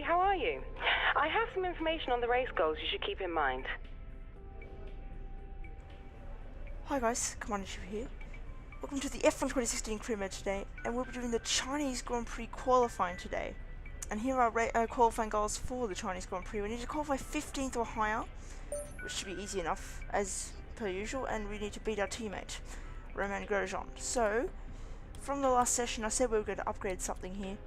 Hey, how are you? I have some information on the race goals you should keep in mind. Hi guys, CombinedYoutuber here. Welcome to the F1 2016 Crew Mode today, and we'll be doing the Chinese Grand Prix qualifying today. And here are qualifying goals for the Chinese Grand Prix. We need to qualify 15th or higher, which should be easy enough as per usual, and we need to beat our teammate, Romain Grosjean. So, from the last session I said we were going to upgrade something here,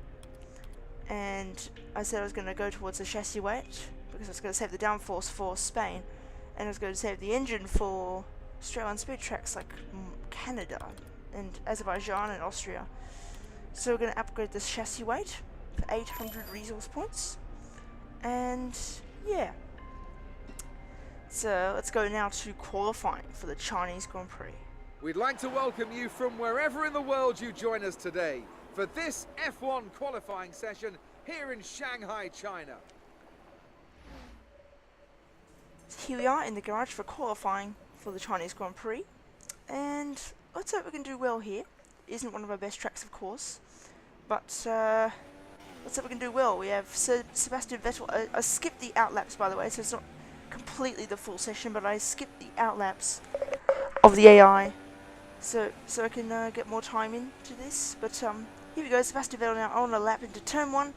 and I said I was going to go towards the chassis weight, because I was going to save the downforce for Spain, and I was going to save the engine for straight line speed tracks like Canada and Azerbaijan and Austria. So we're going to upgrade this chassis weight for 800 resource points, and yeah. So let's go now to qualifying for the Chinese Grand Prix. We'd like to welcome you from wherever in the world you join us today for this F1 qualifying session here in Shanghai, China. Here we are in the garage for qualifying for the Chinese Grand Prix, and let's hope we can do well here. It isn't one of our best tracks, of course, but let's hope we can do well. We have Sebastian Vettel. I skipped the outlaps, by the way, so it's not completely the full session, but I skipped the outlaps of the AI, so I can get more time into this. But here we go, Sebastian Vettel now on a lap into turn 1.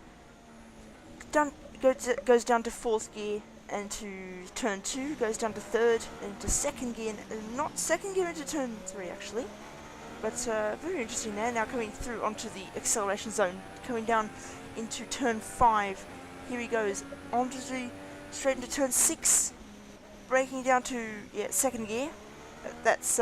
Goes down to 4th gear, and to turn 2, goes down to 3rd, into 2nd gear, not 2nd gear into turn 3 actually, but very interesting there. Now coming through onto the acceleration zone, coming down into turn 5, here he goes, onto the, straight into turn 6, braking down to, 2nd gear. That's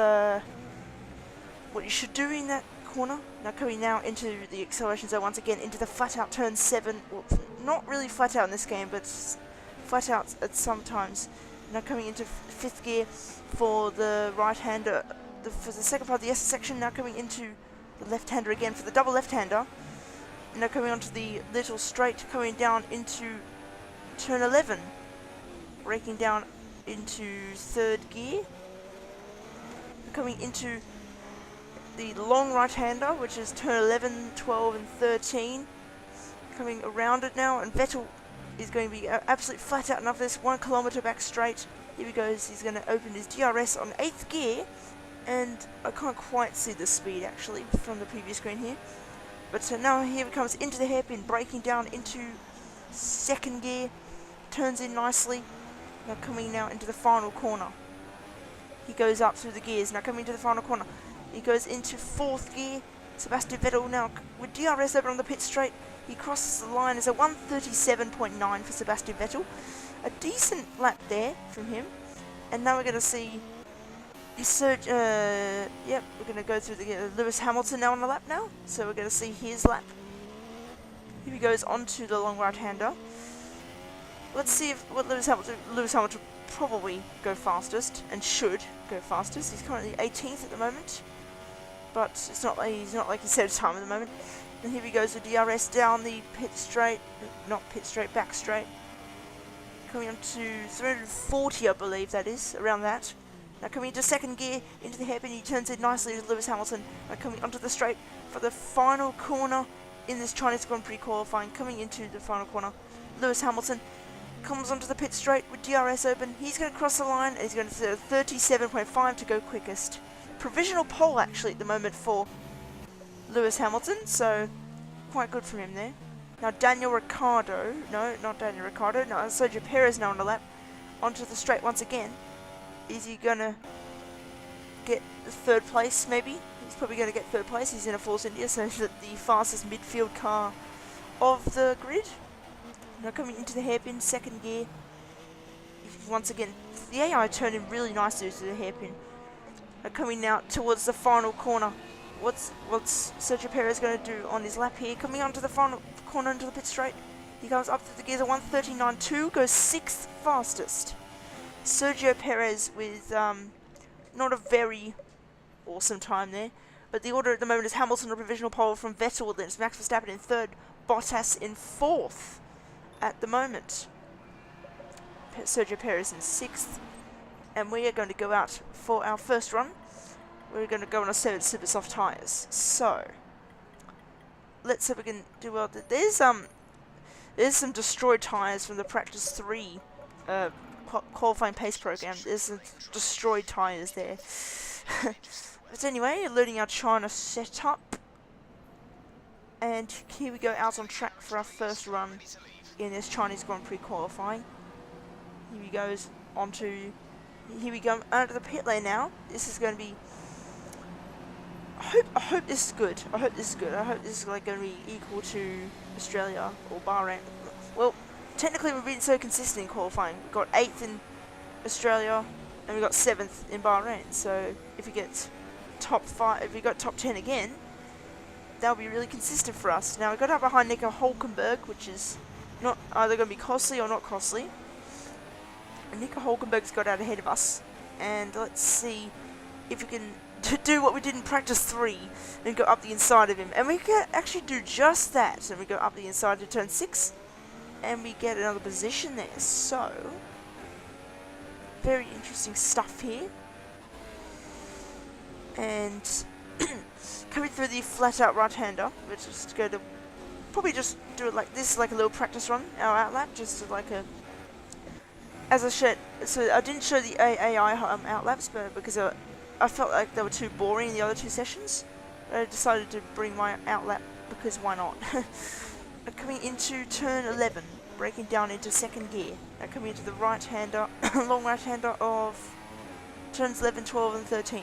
what you should do in that corner. Now coming now into the acceleration zone once again, into the flat out turn 7, well, not really flat out in this game, but flat out at sometimes. Now coming into 5th gear for the right-hander, for the second part of the S section. Now coming into the left-hander again for the double left-hander. Now coming onto the little straight, coming down into turn 11, braking down into 3rd gear. Coming into the long right-hander, which is turn 11, 12 and 13. Coming around it now, and Vettel is going to be absolutely flat out enough this 1 kilometer back straight. Here he goes, he's going to open his DRS on 8th gear, and I can't quite see the speed actually from the previous screen here. But now here he comes into the hairpin, braking down into 2nd gear, turns in nicely. Now coming now into the final corner. He goes up through the gears, now coming into the final corner. He goes into 4th gear. Sebastian Vettel now with DRS open on the pit straight. He crosses the line as a 137.9 for Sebastian Vettel. A decent lap there from him. And now we're going to see the we're going to go through the Lewis Hamilton now on the lap now. So we're going to see his lap. Here he goes onto the long right-hander. Let's see what Lewis Hamilton probably go fastest, and should go fastest. He's currently 18th at the moment, but it's not like he's set a time at the moment. And here he goes with DRS down the pit straight, not pit straight, back straight. Coming on to 340, I believe that is, around that. Now coming into 2nd gear, into the hairpin, he turns in nicely with Lewis Hamilton. Now coming onto the straight for the final corner in this Chinese Grand Prix qualifying. Coming into the final corner, Lewis Hamilton comes onto the pit straight with DRS open. He's going to cross the line, and he's going to 37.5 to go quickest. Provisional pole actually at the moment for Lewis Hamilton, so quite good from him there. Now Ricciardo, no, not Daniel Ricciardo, no, Sergio Perez now on the lap, onto the straight once again. Is he going to get 3rd place maybe? He's probably going to get 3rd place. He's in a Force India, so the fastest midfield car of the grid. Now coming into the hairpin, 2nd gear. Once again, the AI turned in really nicely to the hairpin. Now coming now towards the final corner. What's Sergio Perez going to do on his lap here? Coming onto the final corner into the pit straight. He comes up through the gears at 139.2, goes 6th fastest. Sergio Perez with not a very awesome time there. But the order at the moment is Hamilton on provisional pole from Vettel, then it's Max Verstappen in 3rd, Bottas in 4th at the moment. Sergio Perez in 6th, and we are going to go out for our first run. We're going to go on a 7 super soft tyres. So let's see if we can do well. There's There's some destroyed tyres from the practice 3 qualifying pace program. There's some destroyed tyres there. But anyway, learning our China setup. And here we go out on track for our first run in this Chinese Grand Prix qualifying. Here he goes onto... Here we go out of the pit lane now. This is going to be... I hope this is good. I hope this is like going to be equal to Australia or Bahrain. Well, technically we've been so consistent in qualifying. We got 8th in Australia and we got 7th in Bahrain. So if we get top 5, if we got top 10 again, that'll be really consistent for us. Now we got up behind Nico Hülkenberg, which is not either going to be costly or not costly. And Nico Hülkenberg's got out ahead of us, and let's see if we can do what we did in practice 3 and go up the inside of him. And we can actually do just that. And we go up the inside to turn 6, and we get another position there. So, very interesting stuff here. And coming through the flat out right hander, we're just going to probably just do it like this, like a little practice run, our outlap, just like a... As I said, so I didn't show the AI outlaps, but because I felt like they were too boring in the other 2 sessions, I decided to bring my outlap because why not? Coming into turn 11, breaking down into 2nd gear. Now coming into the right hander, long right hander of turns 11, 12 and 13.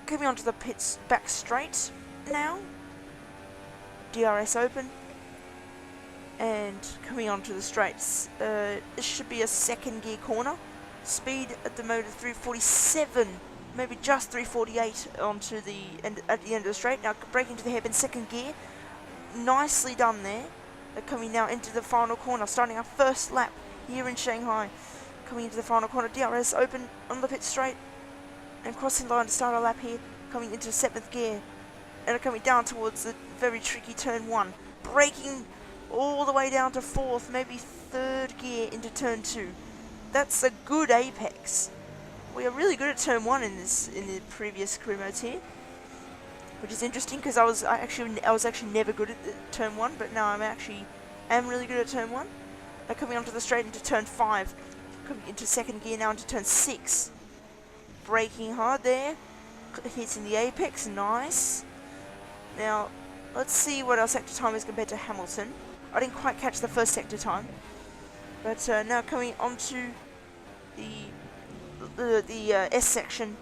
Coming onto the pits back straight now. DRS open. And coming onto the straights, this should be a 2nd gear corner. Speed at the moment of 347, maybe just 348 onto the end, at the end of the straight. Now braking to the hairpin, 2nd gear, nicely done there. Coming now into the final corner, starting our first lap here in Shanghai. Coming into the final corner, DRS open on the pit straight, and crossing line to start our lap here. Coming into 7th gear, and coming down towards the very tricky turn 1, braking all the way down to 4th, maybe 3rd gear into turn 2. That's a good apex. We are really good at turn 1 in the previous career modes here, which is interesting because I was actually never good at turn 1, but now I'm really good at turn 1. Now coming onto the straight into turn 5, coming into 2nd gear now into turn 6, braking hard there, hitting the apex, nice. Now let's see what our sector time is compared to Hamilton. I didn't quite catch the first sector time, but now coming onto the S section,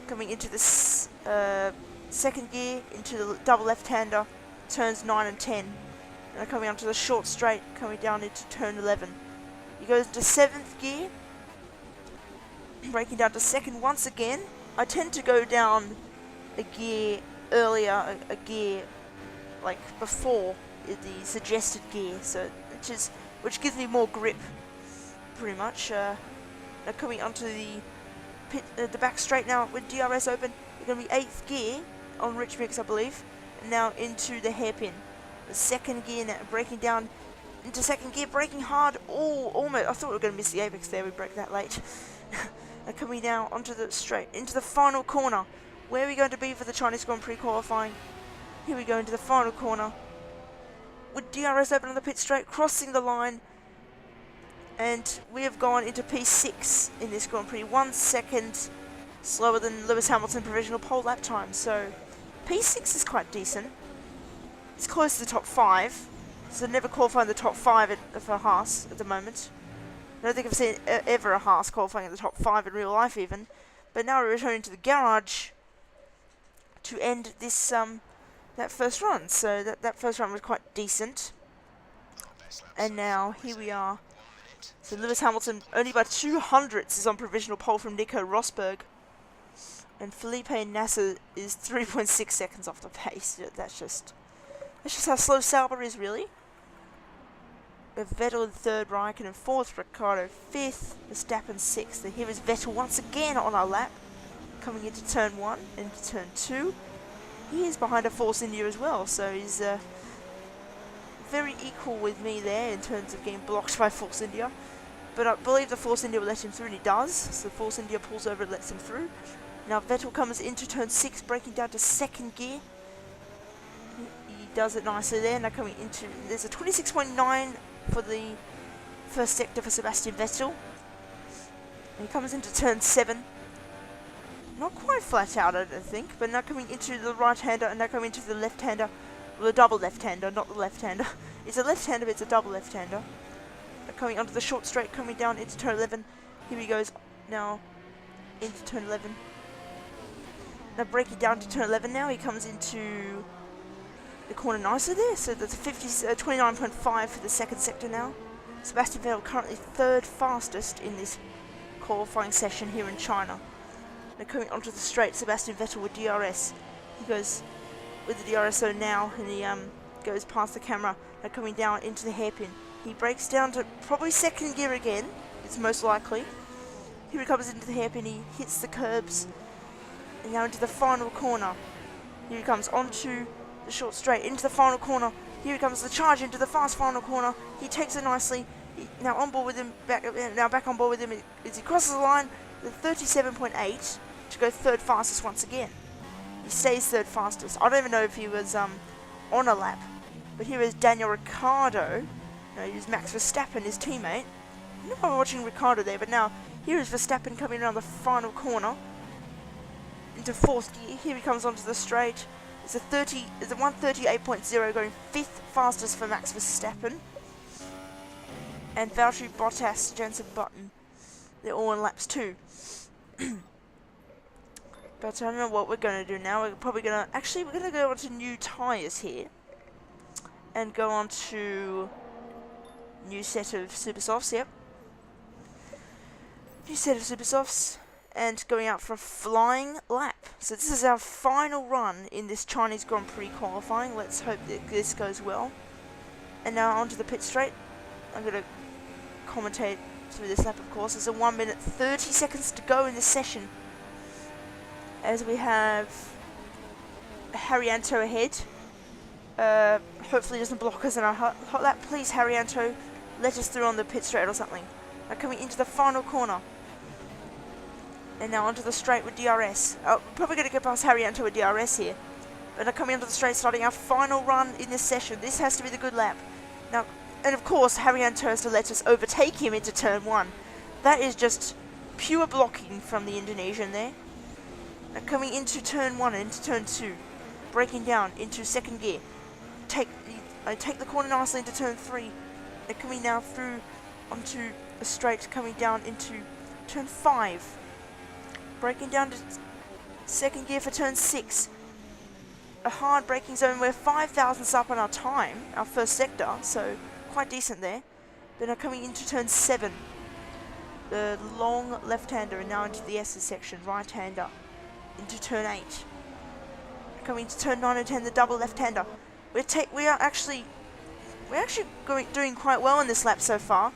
coming into this 2nd gear into the double left-hander, turns 9 and 10. Now coming onto the short straight, coming down into turn 11. He goes to 7th gear, braking down to 2nd once again. I tend to go down a gear earlier, a gear like before the suggested gear, so which gives me more grip, pretty much. Now coming onto the back straight now with DRS open, we're going to be 8th gear on rich mix, I believe, and now into the hairpin. The 2nd gear now, braking down into 2nd gear, braking hard. Oh, almost! I thought we were going to miss the apex there. We braked that late. Now coming now onto the straight into the final corner. Where are we going to be for the Chinese Grand Prix qualifying? Here we go into the final corner with DRS open on the pit straight, crossing the line, and we have gone into P6 in this Grand Prix, 1 second slower than Lewis Hamilton provisional pole lap time, so P6 is quite decent. It's close to the top 5, so never qualifying the top 5 for Haas at the moment. I don't think I've seen ever a Haas qualifying in the top 5 in real life even, but now we're returning to the garage to end this that first run. So that first run was quite decent. And now here we are. So Lewis Hamilton only by 200ths is on provisional pole from Nico Rosberg. And Felipe Nasser is 3.6 seconds off the pace. That's just how slow Sauber is, really. We have Vettel in 3rd, Raikkonen in 4th, Ricciardo 5th, Verstappen 6th. And here is Vettel once again on our lap, coming into turn 1, into turn 2. He is behind a Force India as well, so he's very equal with me there in terms of getting blocked by Force India. But I believe the Force India will let him through, and he does. So the Force India pulls over and lets him through. Now Vettel comes into turn 6, braking down to 2nd gear. He does it nicely there. Now coming into, there's a 26.9 for the first sector for Sebastian Vettel. And he comes into turn 7. Not quite flat out, I don't think, but now coming into the right-hander and now coming into the left-hander. Well, the double left-hander, not the left-hander. It's a left-hander, but it's a double left-hander. Coming onto the short straight, coming down into turn 11. Here he goes now into turn 11. Now breaking down to turn 11 now, he comes into the corner nicely there. So that's a 29.5 for the second sector now. Sebastian Vettel currently third fastest in this qualifying session here in China. Now coming onto the straight, Sebastian Vettel with DRS. He goes with the DRS zone now, and he goes past the camera. Now coming down into the hairpin. He breaks down to probably second gear again, it's most likely. Here he comes into the hairpin, he hits the curbs, and now into the final corner. Here he comes onto the short straight, into the final corner. Here he comes the charge into the fast final corner. He takes it nicely. Now on board with him, back on board with him as he crosses the line with 37.8 to go third fastest once again. He stays third fastest. I don't even know if he was on a lap, but here is Daniel Ricciardo. No, here's Max Verstappen, his teammate. I don't know if I'm watching Ricciardo there, but now here is Verstappen coming around the final corner into fourth gear. Here he comes onto the straight. It's a 138.0 going fifth fastest for Max Verstappen. And Valtteri Bottas, Jensen Button, they're all in laps 2. But I don't know what we're going to do now. We're probably going to, actually we're going to go on to new tyres here. And go on to new set of super softs, yep. New set of super softs, and going out for a flying lap. So this is our final run in this Chinese Grand Prix qualifying. Let's hope that this goes well. And now onto the pit straight. I'm going to commentate through this lap, of course. There's a 1 minute 30 seconds to go in this session, as we have Haryanto ahead. Hopefully doesn't block us in our hot lap. Please, Haryanto, let us through on the pit straight or something. Now coming into the final corner. And now onto the straight with DRS. Oh, probably going to go past Haryanto with DRS here. But now coming onto the straight, starting our final run in this session. This has to be the good lap. Now, and of course, Haryanto has to let us overtake him into turn 1. That is just pure blocking from the Indonesian there. Now coming into turn 1 and into turn 2. Breaking down into second gear. I take the corner nicely into turn 3. They're coming now through onto a straight, coming down into turn 5. Breaking down to second gear for turn 6. A hard braking zone. We're 5 thousandths up on our time, our first sector, so quite decent there. Then are coming into turn 7. The long left-hander, and now into the S's section, right-hander. Into turn 8. Coming to turn 9 and 10, the double left-hander. We're actually doing quite well in this lap so far.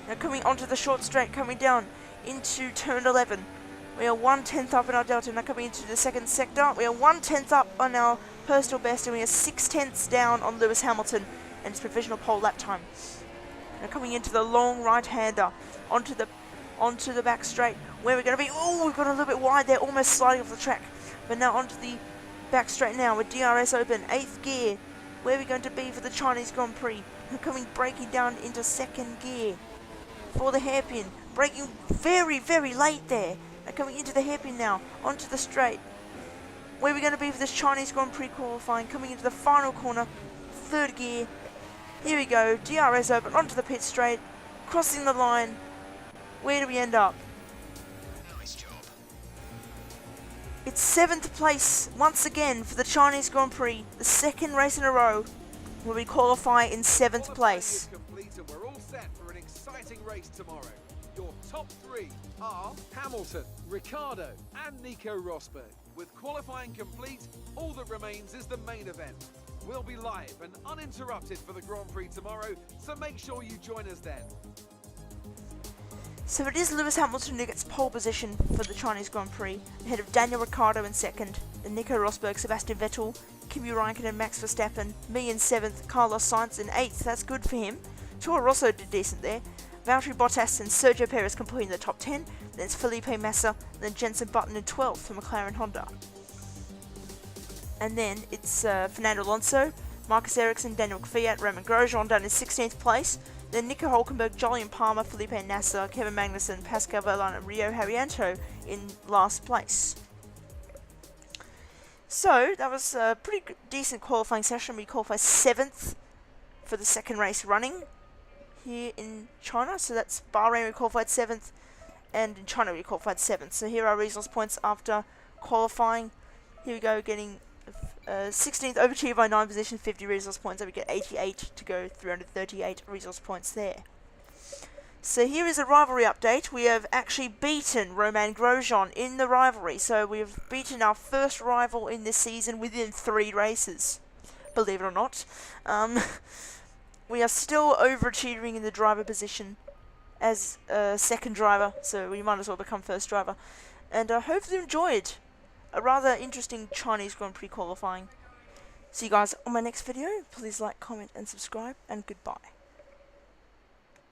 Now coming onto the short straight, coming down into turn 11. We are 1/10 up in our delta. Now coming into the second sector, we are 1/10 up on our personal best, and we are 6/10 down on Lewis Hamilton and his provisional pole lap time. Now coming into the long right-hander, onto the back straight, where we're going to be. Oh, we've got a little bit wide there, almost sliding off the track. But now onto the back straight now with DRS open, 8th gear. Where are we going to be for the Chinese Grand Prix? We're breaking down into second gear for the hairpin. Braking very, very late there. Coming into the hairpin now, onto the straight. Where are we going to be for this Chinese Grand Prix qualifying? Coming into the final corner, third gear. Here we go, DRS open, onto the pit straight, crossing the line. Where do we end up? Nice job. It's 7th place once again for the Chinese Grand Prix, the second race in a row where we qualify in 7th place. Complete, and we're all set for an exciting race tomorrow. Your top 3 are Hamilton, Ricciardo and Nico Rosberg. With qualifying complete, all that remains is the main event. We'll be live and uninterrupted for the Grand Prix tomorrow, so make sure you join us then. So it is Lewis Hamilton who gets pole position for the Chinese Grand Prix, ahead of Daniel Ricciardo in second, and Nico Rosberg, Sebastian Vettel, Kimi Räikkönen and Max Verstappen, me in 7th, Carlos Sainz in 8th, that's good for him. Toro Rosso did decent there. Valtteri Bottas and Sergio Perez completing the top 10, then it's Felipe Massa, then Jensen Button in 12th for McLaren Honda. And then it's Fernando Alonso, Marcus Ericsson, Daniel Kvyat, Roman Grosjean down in 16th place. Then Nico Hulkenberg, Jolyon Palmer, Felipe Nasser, Kevin Magnussen, Pascal Wehrlein and Rio Haryanto in last place. So that was a pretty decent qualifying session. We qualified 7th for the second race running here in China. So that's Bahrain, we qualified 7th, and in China we qualified 7th. So here are resource points after qualifying. Here we go, getting 16th, overachieved by 9 positions, 50 resource points. So we get 88 to go, 338 resource points there. So here is a rivalry update. We have actually beaten Roman Grosjean in the rivalry. So we've beaten our first rival in this season within 3 races. Believe it or not. We are still overachieving in the driver position as second driver. So we might as well become first driver. And I hope you enjoyed a rather interesting Chinese Grand Prix qualifying. See you guys on my next video. Please like, comment and subscribe. And goodbye.